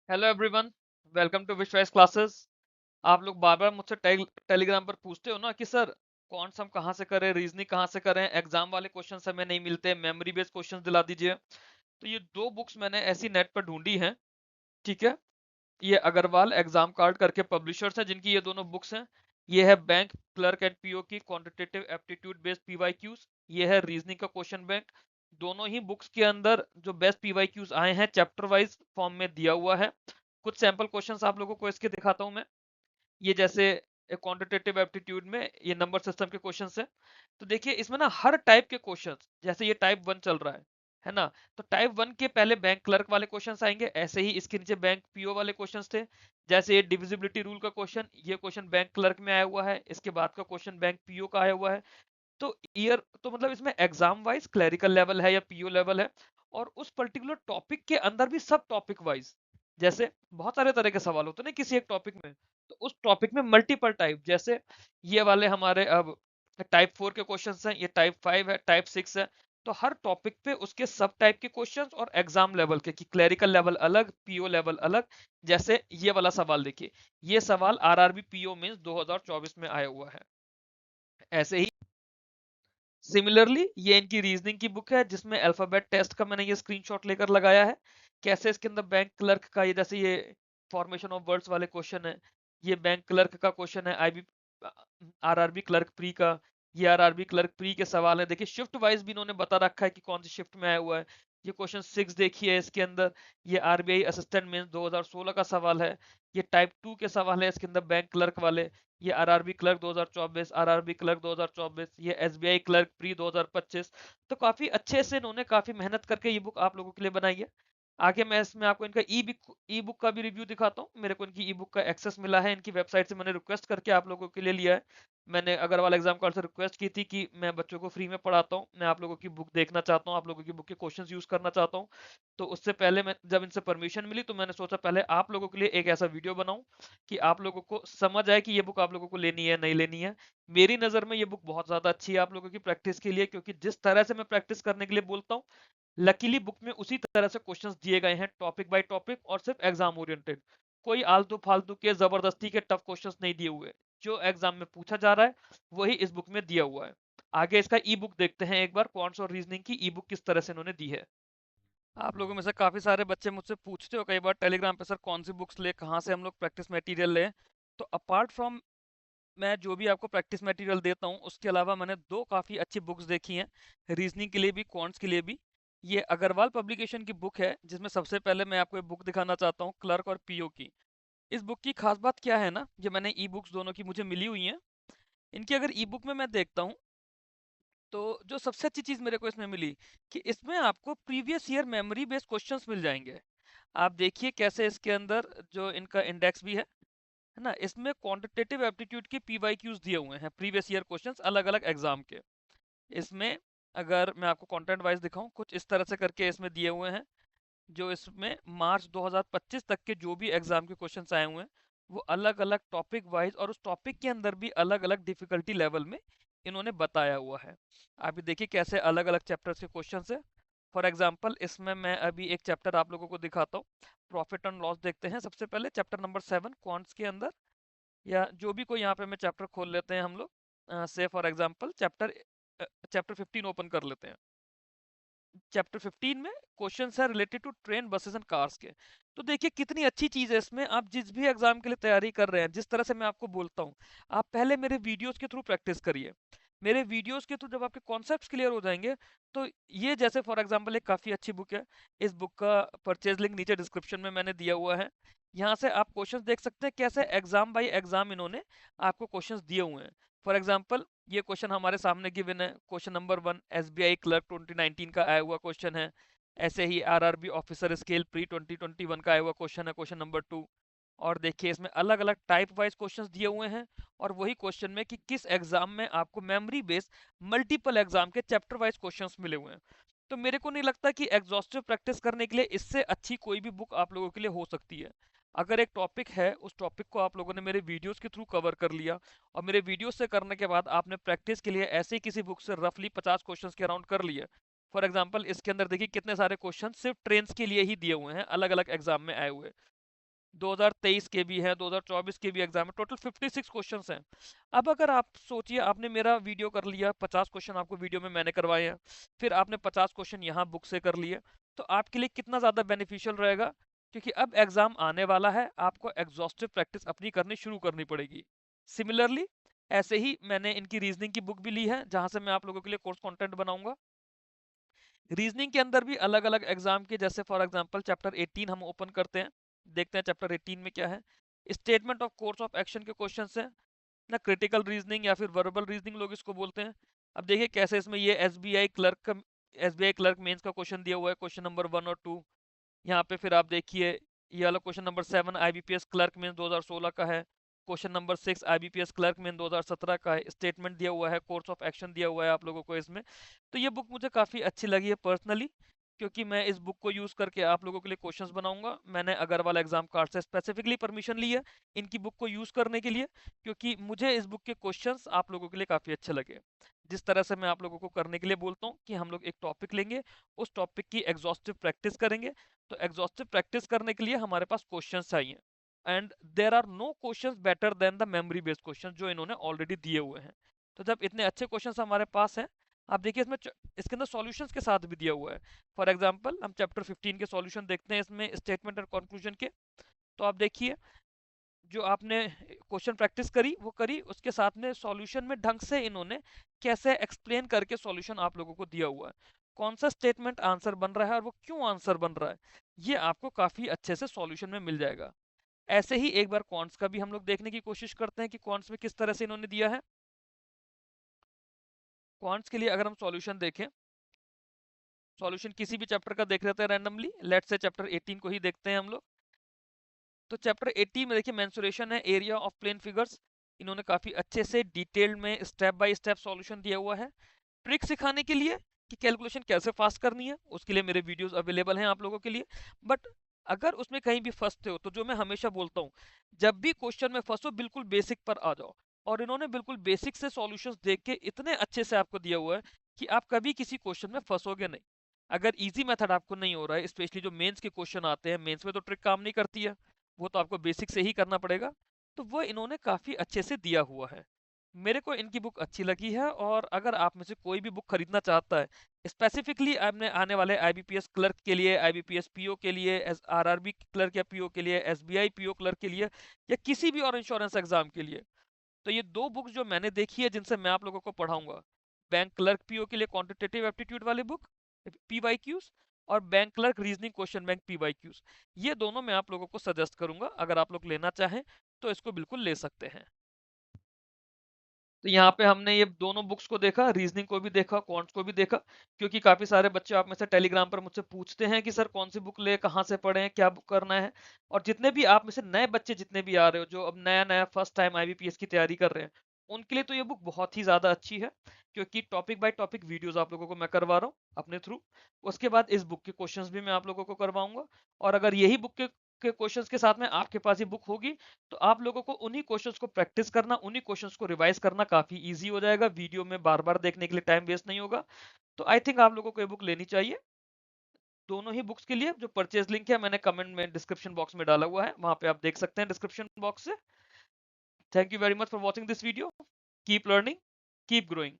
Hello everyone. Welcome to विश्वास classes. आप लोग बार बार मुझसे टेलीग्राम पर पूछते हो ना कि सर कौन सा हम कहाँ से करें, रीजनिंग कहाँ से करें, एग्जाम वाले क्वेश्चन हमें नहीं मिलते, मेमोरी बेस्ड क्वेश्चन दिला दीजिए। तो ये दो बुक्स मैंने ऐसी नेट पर ढूंढी हैं। ठीक है। ये अग्रवाल एग्जाम कार्ड करके पब्लिशर्स हैं जिनकी ये दोनों बुक्स हैं। ये है बैंक क्लर्क एंड पीओ की क्वांटिटेटिव एप्टीट्यूड बेस्ड पीवाईक्यूज। ये है रीजनिंग का क्वेश्चन बैंक। दोनों ही बुक्स के अंदर जो बेस्ट पीवाईक्यूज आए हैं चैप्टर वाइज फॉर्म में दिया हुआ है। कुछ सैंपल क्वेश्चंस आप लोगों को इसके दिखाता हूं मैं। ये जैसे क्वांटिटेटिव एप्टीट्यूड में ये नंबर सिस्टम के क्वेश्चंस है। तो देखिए इसमें ना हर टाइप के क्वेश्चंस, जैसे ये टाइप वन चल रहा है ना। तो टाइप वन के पहले बैंक क्लर्क वाले क्वेश्चंस आएंगे, ऐसे ही इसके नीचे बैंक पीओ वाले क्वेश्चंस थे। जैसे ये डिविजिबिलिटी रूल का क्वेश्चन, ये क्वेश्चन बैंक क्लर्क में आया हुआ है, इसके बाद का क्वेश्चन बैंक पीओ का आया हुआ है। तो ईयर तो मतलब इसमें एग्जाम वाइज क्लरिकल लेवल है या पीओ लेवल है, और उस पर्टिकुलर टॉपिक के अंदर भी सब टॉपिक वाइज, जैसे बहुत सारे तरह के सवाल होते हैं ना किसी एक टॉपिक में। तो उस टॉपिक में मल्टीपल टाइप, जैसे ये वाले हमारे अब टाइप 4 के क्वेश्चंस हैं, ये टाइप 5 है, टाइप 6 है। तो हर टॉपिक पे उसके सब टाइप के क्वेश्चंस और एग्जाम लेवल के, कि क्लरिकल लेवल अलग, पीओ लेवल अलग। जैसे ये वाला सवाल देखिए, ये सवाल आरआरबी पीओ मींस 2024 में आया हुआ है। ऐसे ही सिमिलरली ये इनकी रीजनिंग की बुक है जिसमें अल्फाबेट टेस्ट का मैंने ये स्क्रीनशॉट लेकर लगाया है। कैसे इसके अंदर बैंक क्लर्क का, ये जैसे ये फॉर्मेशन ऑफ वर्ड्स वाले क्वेश्चन है, ये बैंक क्लर्क का क्वेश्चन है, आईबी आरआरबी क्लर्क प्री का। ये आरआरबी क्लर्क प्री के सवाल है, देखिए शिफ्ट वाइज भी इन्होंने बता रखा है कि कौन सी शिफ्ट में आया हुआ है। ये क्वेश्चन 6 देखिए इसके अंदर, ये आरबीआई असिस्टेंट मेंस 2016 का सवाल है। ये टाइप 2 के सवाल है इसके अंदर बैंक क्लर्क वाले। ये आरआरबी क्लर्क 2024, आरआरबी क्लर्क 2024, ये एसबीआई क्लर्क प्री 2025। तो काफी अच्छे से इन्होंने काफी मेहनत करके ये बुक आप लोगों के लिए बनाई है। आगे मैं इसमें आपको इनका ई बुक का भी रिव्यू दिखाता हूँ। मेरे को इनकी ई बुक का एक्सेस मिला है, इनकी वेबसाइट से मैंने रिक्वेस्ट करके आप लोगों के लिए लिया है। मैंने अग्रवाल एग्जाम कार्ड से रिक्वेस्ट की थी कि मैं बच्चों को फ्री में पढ़ाता हूँ, मैं आप लोगों की बुक देखना चाहता हूँ, आप लोगों की बुक के क्वेश्चंस यूज करना चाहता हूँ। तो उससे पहले मैं जब इनसे परमिशन मिली तो मैंने सोचा पहले आप लोगों के लिए एक ऐसा वीडियो बनाऊं कि आप लोगों को समझ आए कि ये बुक आप लोगों को लेनी है नहीं लेनी है। मेरी नज़र में ये बुक बहुत ज़्यादा अच्छी है आप लोगों की प्रैक्टिस के लिए, क्योंकि जिस तरह से मैं प्रैक्टिस करने के लिए बोलता हूँ, लकीली बुक में उसी तरह से क्वेश्चंस दिए गए हैं, टॉपिक बाय टॉपिक और सिर्फ एग्जाम ओरिएंटेड। कोई आलतू फालतू के जबरदस्ती के टफ क्वेश्चंस नहीं दिए हुए। जो एग्जाम में पूछा जा रहा है वही इस बुक में दिया हुआ है। आगे इसका ई बुक देखते हैं एक बार, क्वांट्स और रीजनिंग की ई बुक किस तरह से इन्होंने दी है। आप लोगों में से काफ़ी सारे बच्चे मुझसे पूछते हो कई बार टेलीग्राम पे, सर कौन सी बुक्स ले, कहाँ से हम लोग प्रैक्टिस मटेरियल लें। तो अपार्ट फ्रॉम मैं जो भी आपको प्रैक्टिस मटेरियल देता हूँ उसके अलावा मैंने दो काफ़ी अच्छी बुक्स देखी हैं, रीजनिंग के लिए भी क्वांट्स के लिए भी। ये अग्रवाल पब्लिकेशन की बुक है जिसमें सबसे पहले मैं आपको एक बुक दिखाना चाहता हूँ, क्लर्क और पीओ की। इस बुक की खास बात क्या है ना, जो मैंने ई बुक्स दोनों की मुझे मिली हुई हैं, इनकी अगर ई बुक में मैं देखता हूँ तो जो सबसे अच्छी चीज़ मेरे को इसमें मिली कि इसमें आपको previous year memory based questions मिल जाएंगे। आप देखिए कैसे इसके अंदर जो इनका इंडेक्स भी है ना, इसमें क्वांटिटेटिव एप्टीट्यूड के पीवाईक्यूज दिए हुए हैं, प्रीवियस ईयर क्वेश्चंस अलग अलग एग्जाम के। इसमें अगर मैं आपको कंटेंट वाइज दिखाऊं, कुछ इस तरह से करके इसमें दिए हुए हैं। जो इसमें मार्च 2025 तक के जो भी एग्जाम के क्वेश्चंस आए हुए हैं वो अलग अलग टॉपिक वाइज और उस टॉपिक के अंदर भी अलग अलग डिफिकल्टी लेवल में इन्होंने बताया हुआ है। आप ये देखिए कैसे अलग अलग चैप्टर्स के क्वेश्चंस है। फॉर एग्जांपल इसमें मैं अभी एक चैप्टर आप लोगों को दिखाता हूँ, प्रॉफिट एंड लॉस देखते हैं सबसे पहले, चैप्टर नंबर 7 क्वांट्स के अंदर। या जो भी कोई यहाँ पे मैं चैप्टर खोल लेते हैं हम लोग, से for example chapter chapter 15 open कर लेते हैं। चैप्टर 15 में क्वेश्चन है related to train buses and cars के। तो देखिए कितनी अच्छी चीज़ है इसमें, आप जिस भी एग्जाम के लिए तैयारी कर रहे हैं, जिस तरह से मैं आपको बोलता हूँ, आप पहले मेरे वीडियोस के थ्रू प्रैक्टिस करिए। मेरे वीडियोस के थ्रू जब आपके कॉन्सेप्ट्स क्लियर हो जाएंगे, तो ये जैसे फॉर एग्जांपल एक काफ़ी अच्छी बुक है, इस बुक का परचेज लिंक नीचे डिस्क्रिप्शन में मैंने दिया हुआ है। यहाँ से आप क्वेश्चंस देख सकते हैं कैसे एग्जाम बाई एग्जाम इन्होंने आपको क्वेश्चंस दिए हुए हैं। फॉर एग्जांपल ये क्वेश्चन हमारे सामने गिवन है, क्वेश्चन नंबर 1 एसबीआई क्लर्क 2019 का आया हुआ क्वेश्चन है। ऐसे ही आरआरबी ऑफिसर स्केल प्री 2021 का आया हुआ क्वेश्चन है, क्वेश्चन नंबर 2। और देखिए इसमें अलग अलग टाइप वाइज क्वेश्चंस दिए हुए हैं, और वही क्वेश्चन में कि किस एग्जाम में आपको मेमोरी बेस्ड मल्टीपल एग्जाम के चैप्टर वाइज क्वेश्चंस मिले हुए हैं। तो मेरे को नहीं लगता कि एग्जॉस्टिव प्रैक्टिस करने के लिए इससे अच्छी कोई भी बुक आप लोगों के लिए हो सकती है। अगर एक टॉपिक है, उस टॉपिक को आप लोगों ने मेरे वीडियोस के थ्रू कवर कर लिया, और मेरे वीडियो से करने के बाद आपने प्रैक्टिस के लिए ऐसे ही किसी बुक से रफली 50 क्वेश्चंस के अराउंड कर लिए। फॉर एग्जांपल इसके अंदर देखिए कितने सारे क्वेश्चन सिर्फ ट्रेन्स के लिए ही दिए हुए हैं, अलग अलग एग्जाम में आए हुए। 2023 के भी हैं, 2024 के भी एग्जाम है, टोटल 56 क्वेश्चंस हैं। अब अगर आप सोचिए, आपने मेरा वीडियो कर लिया, 50 क्वेश्चन आपको वीडियो में मैंने करवाए हैं, फिर आपने 50 क्वेश्चन यहाँ बुक से कर लिए, तो आपके लिए कितना ज़्यादा बेनिफिशियल रहेगा, क्योंकि अब एग्जाम आने वाला है, आपको एग्जॉस्टिव प्रैक्टिस अपनी करनी शुरू करनी पड़ेगी। सिमिलरली ऐसे ही मैंने इनकी रीजनिंग की बुक भी ली है, जहाँ से मैं आप लोगों के लिए कोर्स कंटेंट बनाऊंगा। रीजनिंग के अंदर भी अलग अलग एग्जाम के, जैसे फॉर एग्जांपल चैप्टर 18 हम ओपन करते हैं, देखते हैं चैप्टर 18 में क्या है। Statement of course of action के क्वेश्चन है ना, क्रिटिकल रीजनिंग या फिर वर्बल रीजनिंग लोग इसको बोलते हैं। अब देखिए कैसे इसमें ये एसबीआई क्लर्क मेंस का क्वेश्चन दिया हुआ है, क्वेश्चन नंबर 1 और 2 यहाँ पे। फिर आप देखिए ये वाला question number 7 IBPS clerk mains 2016 का है। Question number 6 IBPS clerk mains 2017 का है। स्टेटमेंट दिया हुआ है, कोर्स ऑफ एक्शन दिया हुआ है आप लोगों को इसमें। तो ये बुक मुझे काफ़ी अच्छी लगी है पर्सनली, क्योंकि मैं इस बुक को यूज़ करके आप लोगों के लिए क्वेश्चंस बनाऊंगा। मैंने अग्रवाल एग्जाम कार्ड से स्पेसिफिकली परमिशन ली है इनकी बुक को यूज़ करने के लिए, क्योंकि मुझे इस बुक के क्वेश्चंस आप लोगों के लिए काफ़ी अच्छे लगे। जिस तरह से मैं आप लोगों को करने के लिए बोलता हूँ कि हम लोग एक टॉपिक लेंगे, उस टॉपिक की एग्जॉस्टिव प्रैक्टिस करेंगे। तो एग्जॉस्टिव प्रैक्टिस करने के लिए हमारे पास क्वेश्चंस चाहिए, and there are no questions better than the memory based question जो इन्होंने ऑलरेडी दिए हुए हैं। तो जब इतने अच्छे क्वेश्चंस हमारे पास हैं, आप देखिए इसमें इसके अंदर सॉल्यूशंस के साथ भी दिया हुआ है। फॉर एग्जांपल हम चैप्टर 15 के सॉल्यूशन देखते हैं इसमें, स्टेटमेंट और कंक्लूजन के। तो आप देखिए जो आपने क्वेश्चन प्रैक्टिस करी वो करी, उसके साथ में सॉल्यूशन में ढंग से इन्होंने कैसे एक्सप्लेन करके सॉल्यूशन आप लोगों को दिया हुआ है, कौन सा स्टेटमेंट आंसर बन रहा है और वो क्यों आंसर बन रहा है, ये आपको काफी अच्छे से सॉल्यूशन में मिल जाएगा। ऐसे ही एक बार कॉन्ट्स का भी हम लोग देखने की कोशिश करते हैं कि कॉन्ट्स में किस तरह से इन्होंने दिया है। कॉन्ट्स के लिए अगर हम सॉल्यूशन देखें, सॉल्यूशन किसी भी चैप्टर का देख लेते हैं रैंडमली, लेट्स से चैप्टर 18 को ही देखते हैं हम लोग। तो चैप्टर 18 में देखिए मेंसुरेशन है, एरिया ऑफ प्लेन फिगर्स। इन्होंने काफी अच्छे से डिटेल्ड में स्टेप बाय स्टेप सॉल्यूशन दिया हुआ है। ट्रिक सिखाने के लिए कि कैलकुलेशन कैसे फास्ट करनी है, उसके लिए मेरे वीडियोस अवेलेबल हैं आप लोगों के लिए। बट अगर उसमें कहीं भी फंसते हो, तो जो मैं हमेशा बोलता हूँ, जब भी क्वेश्चन में फंसो बिल्कुल बेसिक पर आ जाओ। और इन्होंने बिल्कुल बेसिक से सॉल्यूशंस देख के इतने अच्छे से आपको दिया हुआ है कि आप कभी किसी क्वेश्चन में फंसोगे नहीं। अगर इजी मेथड आपको नहीं हो रहा है, स्पेशली जो मेंस के क्वेश्चन आते हैं, मेंस में तो ट्रिक काम नहीं करती है, वो तो आपको बेसिक से ही करना पड़ेगा। तो वो इन्होंने काफी अच्छे से दिया हुआ है। मेरे को इनकी बुक अच्छी लगी है, और अगर आप में से कोई भी बुक खरीदना चाहता है स्पेसिफिकली आपने आने वाले आईबीपीएस क्लर्क के लिए, आईबीपीएस पीओ के लिए, आरआरबी क्लर्क या पीओ के लिए, एसबीआई पीओ क्लर्क के लिए, या किसी भी और इंश्योरेंस एग्जाम के लिए, तो ये दो बुक्स जो मैंने देखी है जिनसे मैं आप लोगों को पढ़ाऊंगा, बैंक क्लर्क पीओ के लिए क्वांटिटेटिव एप्टीट्यूड वाली बुक पीवाईक्यूज, और bank clerk reasoning question bank PYQs, ये दोनों मैं आप लोगों को सजेस्ट करूंगा। अगर आप लोग लेना चाहें तो इसको बिल्कुल ले सकते हैं। तो यहाँ पे हमने ये दोनों बुक्स को देखा, रीजनिंग को भी देखा, क्वांट्स को भी देखा, क्योंकि काफी सारे बच्चे आप में से टेलीग्राम पर मुझसे पूछते हैं कि सर कौन सी बुक ले, कहाँ से पढ़ें, क्या बुक करना है। और जितने भी आप में से नए बच्चे जितने भी आ रहे हो, जो अब नया नया फर्स्ट टाइम आईबीपीएस की तैयारी कर रहे हैं, उनके लिए तो ये बुक बहुत ही ज्यादा अच्छी है, क्योंकि टॉपिक बाय टॉपिक वीडियोस आप लोगों को मैं करवा रहा हूँ अपने थ्रू। उसके बाद इस बुक के क्वेश्चंस भी मैं आप लोगों को करवाऊंगा। और अगर यही बुक के क्वेश्चंस के साथ में आपके पास ये बुक होगी, तो आप लोगों को उन्हीं क्वेश्चंस को प्रैक्टिस करना, उन्हीं क्वेश्चंस को रिवाइज करना काफी इजी हो जाएगा, वीडियो में बार बार देखने के लिए टाइम वेस्ट नहीं होगा। तो आई थिंक आप लोगों को ये बुक लेनी चाहिए। दोनों ही बुक्स के लिए जो परचेज लिंक है मैंने कमेंट में डिस्क्रिप्शन बॉक्स में डाला हुआ है, वहां पे आप देख सकते हैं डिस्क्रिप्शन बॉक्स से। Thank you very much for watching this video. Keep learning, keep growing.